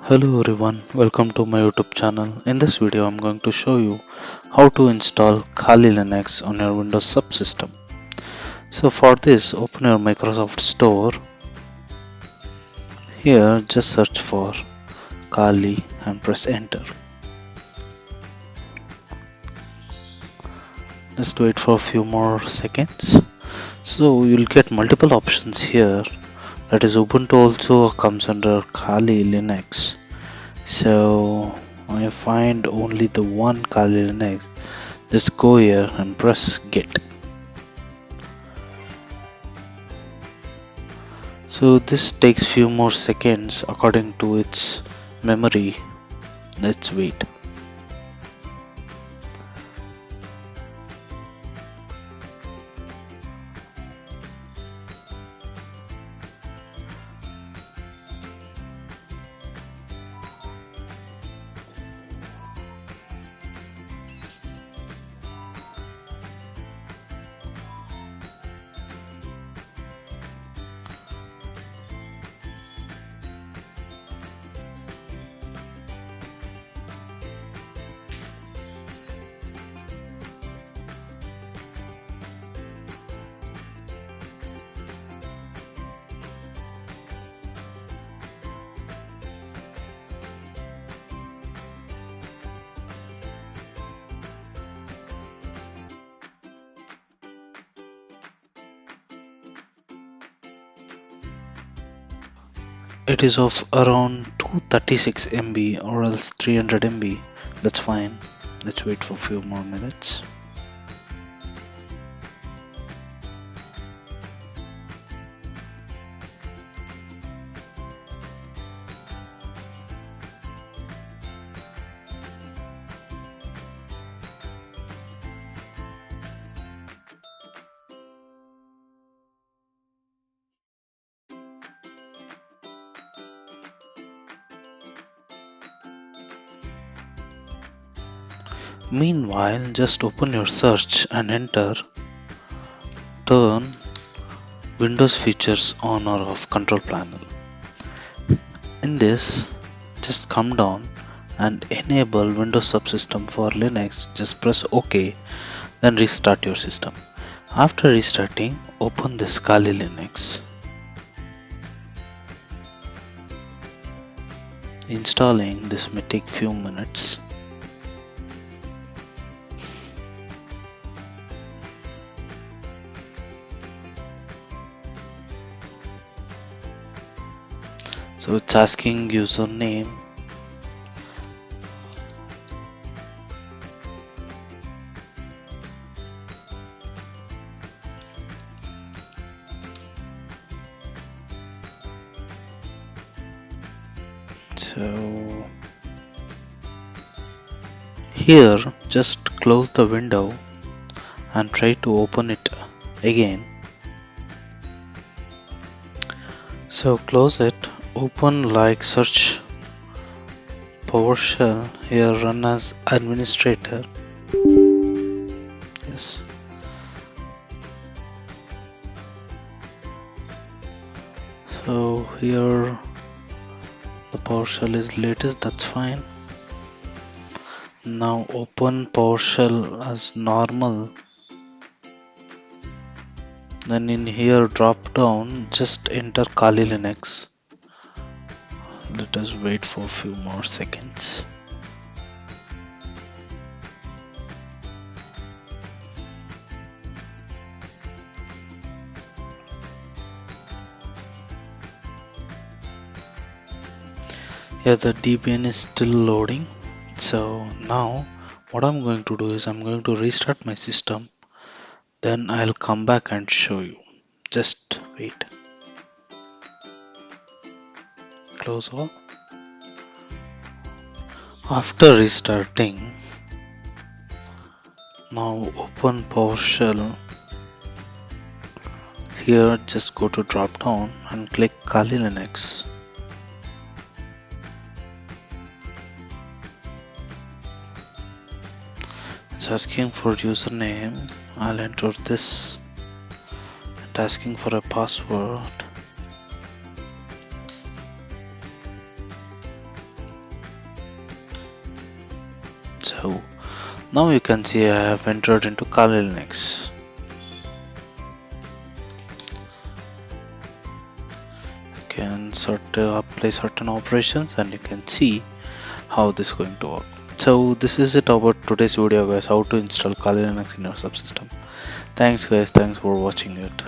Hello everyone, welcome to my YouTube channel. In this video, I'm going to show you how to install Kali Linux on your Windows subsystem. So for this, open your Microsoft Store. Here, just search for Kali and press enter. Just wait for a few more seconds. So you'll get multiple options here. That is, Ubuntu also comes under Kali Linux. So I find only the one Kali Linux. Just go here and press get. So this takes few more seconds according to its memory. Let's wait. It is of around 236 MB or else 300 MB. That's fine. Let's wait for a few more minutes. Meanwhile, just open your search and enter turn Windows features on or off control panel. In this, just come down and enable Windows subsystem for Linux. Just press OK, then restart your system. After restarting, open this Kali Linux. Installing this may take few minutes. So it's asking username. So here just close the window and try to open it again. So close it. Open like search PowerShell. Here run as administrator. Yes. So here the PowerShell is latest. That's fine. Now open PowerShell as normal. Then in here drop down, just enter Kali Linux. Let us wait for a few more seconds. Here the Debian is still loading. So now what I'm going to do is I'm going to restart my system. Then I'll come back and show you. Just wait. Close all. After restarting, now open PowerShell. Here just go to drop down and click Kali Linux. It's asking for username. I'll enter this. It's asking for a password. So now you can see I have entered into Kali Linux. You can apply certain operations and you can see how this is going to work. So this is it about today's video guys, how to install Kali Linux in your subsystem. Thanks guys, thanks for watching it.